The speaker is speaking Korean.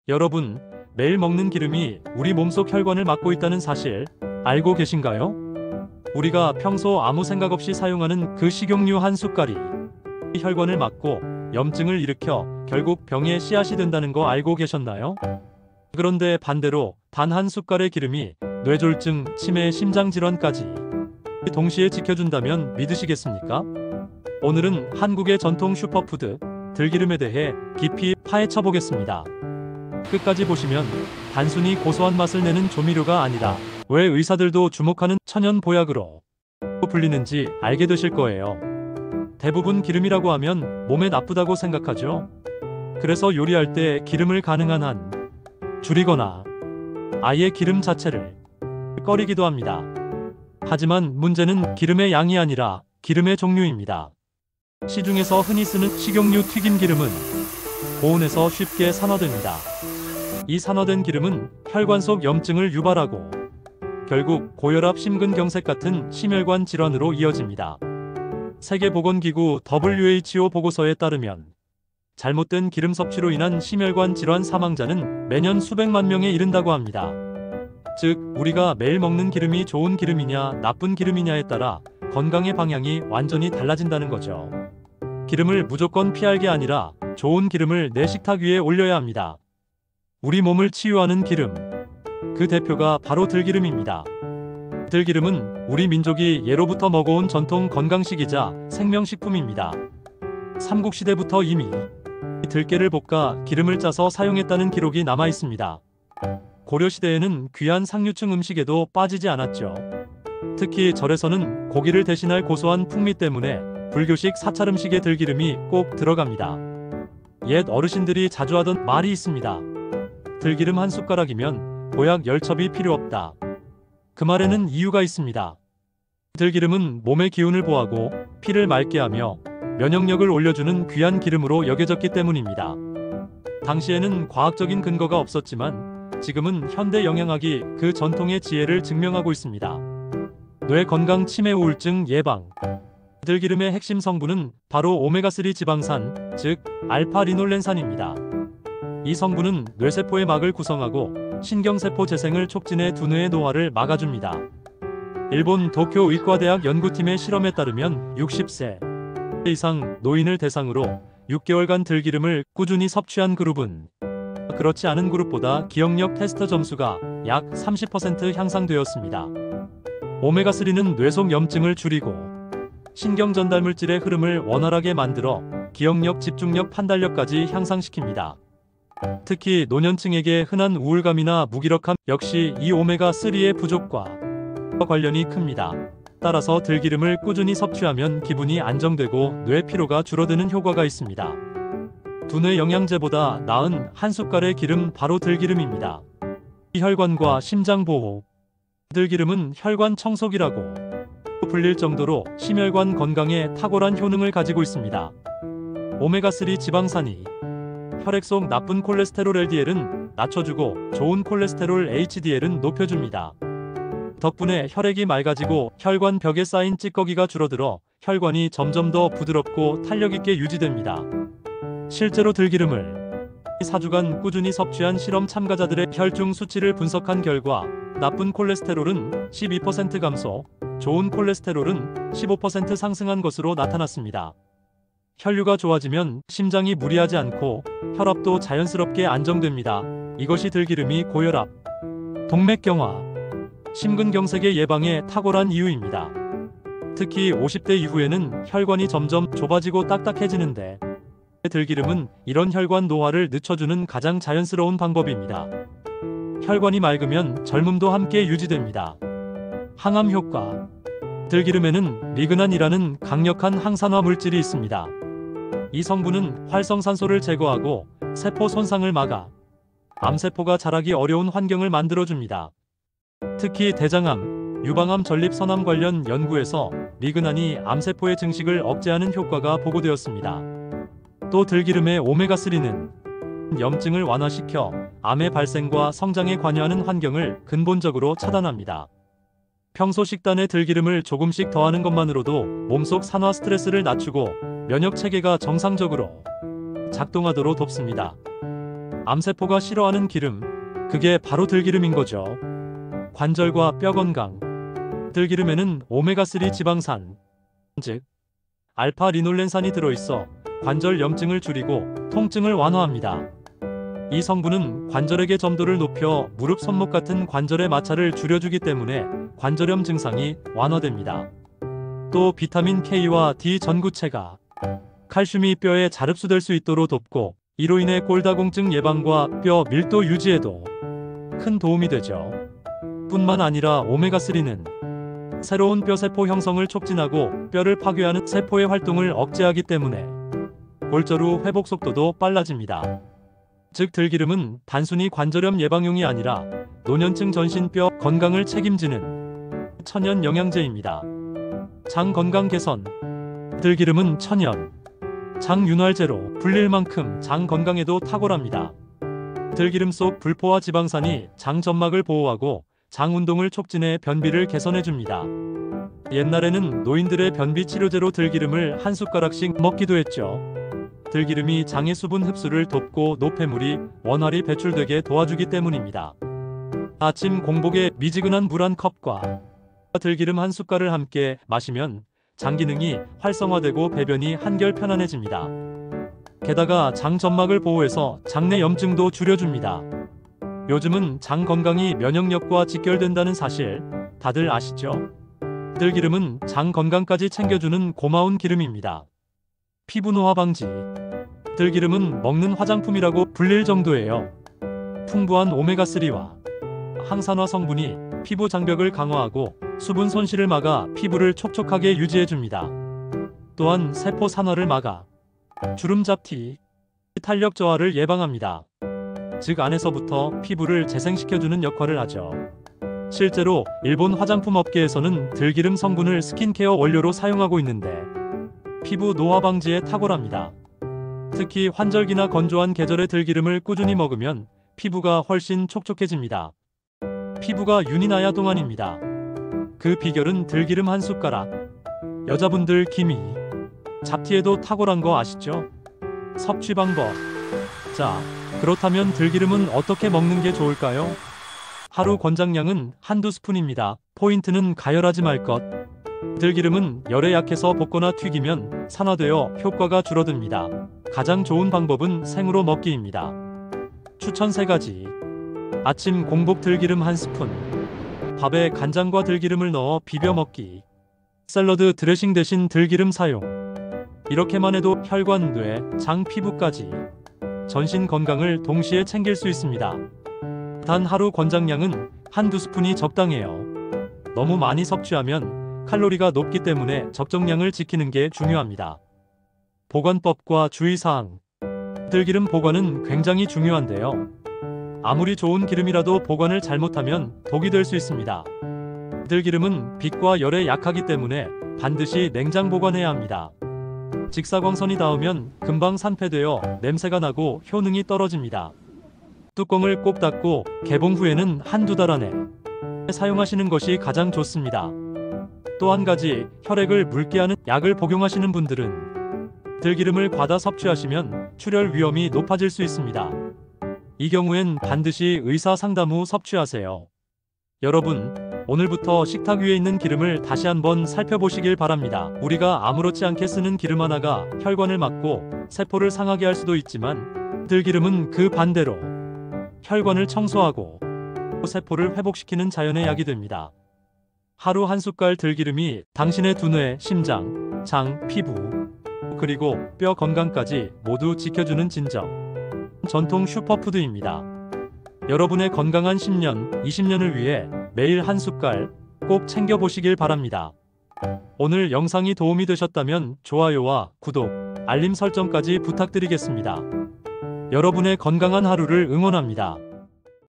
여러분, 매일 먹는 기름이 우리 몸속 혈관을 막고 있다는 사실 알고 계신가요? 우리가 평소 아무 생각 없이 사용하는 그 식용유 한 숟갈이 혈관을 막고 염증을 일으켜 결국 병의 씨앗이 된다는 거 알고 계셨나요? 그런데 반대로 단 한 숟갈의 기름이 뇌졸중, 치매, 심장질환까지 동시에 지켜준다면 믿으시겠습니까? 오늘은 한국의 전통 슈퍼푸드 들기름에 대해 깊이 파헤쳐 보겠습니다. 끝까지 보시면 단순히 고소한 맛을 내는 조미료가 아니라 왜 의사들도 주목하는 천연 보약으로 불리는지 알게 되실 거예요. 대부분 기름이라고 하면 몸에 나쁘다고 생각하죠. 그래서 요리할 때 기름을 가능한 한 줄이거나 아예 기름 자체를 꺼리기도 합니다. 하지만 문제는 기름의 양이 아니라 기름의 종류입니다. 시중에서 흔히 쓰는 식용유 튀김 기름은 고온에서 쉽게 산화됩니다. 이 산화된 기름은 혈관 속 염증을 유발하고 결국 고혈압, 심근경색 같은 심혈관 질환으로 이어집니다. 세계보건기구 WHO 보고서에 따르면 잘못된 기름 섭취로 인한 심혈관 질환 사망자는 매년 수백만 명에 이른다고 합니다. 즉, 우리가 매일 먹는 기름이 좋은 기름이냐 나쁜 기름이냐에 따라 건강의 방향이 완전히 달라진다는 거죠. 기름을 무조건 피할 게 아니라 좋은 기름을 내 식탁 위에 올려야 합니다. 우리 몸을 치유하는 기름, 그 대표가 바로 들기름입니다. 들기름은 우리 민족이 예로부터 먹어온 전통 건강식이자 생명식품입니다. 삼국시대부터 이미 들깨를 볶아 기름을 짜서 사용했다는 기록이 남아 있습니다. 고려시대에는 귀한 상류층 음식에도 빠지지 않았죠. 특히 절에서는 고기를 대신할 고소한 풍미 때문에 불교식 사찰 음식에 들기름이 꼭 들어갑니다. 옛 어르신들이 자주 하던 말이 있습니다. 들기름 한 숟가락이면 보약 10첩이 필요 없다. 그 말에는 이유가 있습니다. 들기름은 몸의 기운을 보하고 피를 맑게 하며 면역력을 올려주는 귀한 기름으로 여겨졌기 때문입니다. 당시에는 과학적인 근거가 없었지만 지금은 현대 영양학이 그 전통의 지혜를 증명하고 있습니다. 뇌 건강, 치매, 우울증 예방. 들기름의 핵심 성분은 바로 오메가3 지방산, 즉 알파-리놀렌산입니다. 이 성분은 뇌세포의 막을 구성하고 신경세포 재생을 촉진해 두뇌의 노화를 막아줍니다. 일본 도쿄 의과대학 연구팀의 실험에 따르면 60세 이상 노인을 대상으로 6개월간 들기름을 꾸준히 섭취한 그룹은 그렇지 않은 그룹보다 기억력 테스트 점수가 약 30% 향상되었습니다. 오메가3는 뇌속 염증을 줄이고 신경전달물질의 흐름을 원활하게 만들어 기억력, 집중력, 판단력까지 향상시킵니다. 특히 노년층에게 흔한 우울감이나 무기력함 역시 이 오메가3의 부족과 관련이 큽니다. 따라서 들기름을 꾸준히 섭취하면 기분이 안정되고 뇌 피로가 줄어드는 효과가 있습니다. 두뇌 영양제보다 나은 한 숟갈의 기름, 바로 들기름입니다. 혈관과 심장 보호. 들기름은 혈관 청소기라고 불릴 정도로 심혈관 건강에 탁월한 효능을 가지고 있습니다. 오메가3 지방산이 혈액 속 나쁜 콜레스테롤 LDL은 낮춰주고 좋은 콜레스테롤 HDL은 높여줍니다. 덕분에 혈액이 맑아지고 혈관 벽에 쌓인 찌꺼기가 줄어들어 혈관이 점점 더 부드럽고 탄력있게 유지됩니다. 실제로 들기름을 4주간 꾸준히 섭취한 실험 참가자들의 혈중 수치를 분석한 결과 나쁜 콜레스테롤은 12% 감소, 좋은 콜레스테롤은 15% 상승한 것으로 나타났습니다. 혈류가 좋아지면 심장이 무리하지 않고 혈압도 자연스럽게 안정됩니다. 이것이 들기름이 고혈압, 동맥경화, 심근경색의 예방에 탁월한 이유입니다. 특히 50대 이후에는 혈관이 점점 좁아지고 딱딱해지는데 들기름은 이런 혈관 노화를 늦춰주는 가장 자연스러운 방법입니다. 혈관이 맑으면 젊음도 함께 유지됩니다. 항암 효과. 들기름에는 리그난이라는 강력한 항산화 물질이 있습니다. 이 성분은 활성산소를 제거하고 세포 손상을 막아 암세포가 자라기 어려운 환경을 만들어줍니다. 특히 대장암, 유방암, 전립선암 관련 연구에서 리그난이 암세포의 증식을 억제하는 효과가 보고되었습니다. 또 들기름의 오메가3는 염증을 완화시켜 암의 발생과 성장에 관여하는 환경을 근본적으로 차단합니다. 평소 식단에 들기름을 조금씩 더하는 것만으로도 몸속 산화 스트레스를 낮추고 면역 체계가 정상적으로 작동하도록 돕습니다. 암세포가 싫어하는 기름, 그게 바로 들기름인 거죠. 관절과 뼈 건강. 들기름에는 오메가3 지방산, 즉 알파 리놀렌산이 들어있어 관절 염증을 줄이고 통증을 완화합니다. 이 성분은 관절에게 점도를 높여 무릎, 손목 같은 관절의 마찰을 줄여주기 때문에 관절염 증상이 완화됩니다. 또 비타민 K와 D 전구체가 칼슘이 뼈에 잘 흡수될 수 있도록 돕고 이로 인해 골다공증 예방과 뼈 밀도 유지에도 큰 도움이 되죠. 뿐만 아니라 오메가3는 새로운 뼈세포 형성을 촉진하고 뼈를 파괴하는 세포의 활동을 억제하기 때문에 골절 후 회복 속도도 빨라집니다. 즉 들기름은 단순히 관절염 예방용이 아니라 노년층 전신뼈 건강을 책임지는 천연 영양제입니다. 장 건강 개선. 들기름은 천연 장윤활제로 불릴 만큼 장 건강에도 탁월합니다. 들기름 속 불포화 지방산이 장 점막을 보호하고 장 운동을 촉진해 변비를 개선해줍니다. 옛날에는 노인들의 변비 치료제로 들기름을 한 숟가락씩 먹기도 했죠. 들기름이 장의 수분 흡수를 돕고 노폐물이 원활히 배출되게 도와주기 때문입니다. 아침 공복에 미지근한 물 한 컵과 들기름 한 숟갈을 함께 마시면 장 기능이 활성화되고 배변이 한결 편안해집니다. 게다가 장 점막을 보호해서 장내 염증도 줄여줍니다. 요즘은 장 건강이 면역력과 직결된다는 사실 다들 아시죠? 들기름은 장 건강까지 챙겨주는 고마운 기름입니다. 피부 노화 방지. 들기름은 먹는 화장품이라고 불릴 정도예요. 풍부한 오메가3와 항산화 성분이 피부 장벽을 강화하고 수분 손실을 막아 피부를 촉촉하게 유지해줍니다. 또한 세포 산화를 막아 주름 잡티, 탄력 저하를 예방합니다. 즉 안에서부터 피부를 재생시켜주는 역할을 하죠. 실제로 일본 화장품 업계에서는 들기름 성분을 스킨케어 원료로 사용하고 있는데 피부 노화 방지에 탁월합니다. 특히 환절기나 건조한 계절에 들기름을 꾸준히 먹으면 피부가 훨씬 촉촉해집니다. 피부가 윤이 나야 동안입니다. 그 비결은 들기름 한 숟가락. 여자분들 기미, 잡티에도 탁월한 거 아시죠? 섭취 방법. 자, 그렇다면 들기름은 어떻게 먹는 게 좋을까요? 하루 권장량은 한두 스푼입니다. 포인트는 가열하지 말 것. 들기름은 열에 약해서 볶거나 튀기면 산화되어 효과가 줄어듭니다. 가장 좋은 방법은 생으로 먹기입니다. 추천 3가지. 아침 공복 들기름 한 스푼. 밥에 간장과 들기름을 넣어 비벼 먹기. 샐러드 드레싱 대신 들기름 사용. 이렇게만 해도 혈관, 뇌, 장, 피부까지 전신 건강을 동시에 챙길 수 있습니다. 단 하루 권장량은 한두 스푼이 적당해요. 너무 많이 섭취하면 칼로리가 높기 때문에 적정량을 지키는 게 중요합니다. 보관법과 주의사항. 들기름 보관은 굉장히 중요한데요. 아무리 좋은 기름이라도 보관을 잘못하면 독이 될 수 있습니다. 들기름은 빛과 열에 약하기 때문에 반드시 냉장 보관해야 합니다. 직사광선이 닿으면 금방 산패되어 냄새가 나고 효능이 떨어집니다. 뚜껑을 꼭 닫고 개봉 후에는 한두 달 안에 사용하시는 것이 가장 좋습니다. 또 한 가지, 혈액을 묽게 하는 약을 복용하시는 분들은 들기름을 과다 섭취하시면 출혈 위험이 높아질 수 있습니다. 이 경우엔 반드시 의사 상담 후 섭취하세요. 여러분, 오늘부터 식탁 위에 있는 기름을 다시 한번 살펴보시길 바랍니다. 우리가 아무렇지 않게 쓰는 기름 하나가 혈관을 막고 세포를 상하게 할 수도 있지만 들기름은 그 반대로 혈관을 청소하고 세포를 회복시키는 자연의 약이 됩니다. 하루 한 숟갈 들기름이 당신의 두뇌, 심장, 장, 피부, 그리고 뼈 건강까지 모두 지켜주는 진정 전통 슈퍼푸드입니다. 여러분의 건강한 10년, 20년을 위해 매일 한 숟갈 꼭 챙겨보시길 바랍니다. 오늘 영상이 도움이 되셨다면 좋아요와 구독, 알림 설정까지 부탁드리겠습니다. 여러분의 건강한 하루를 응원합니다.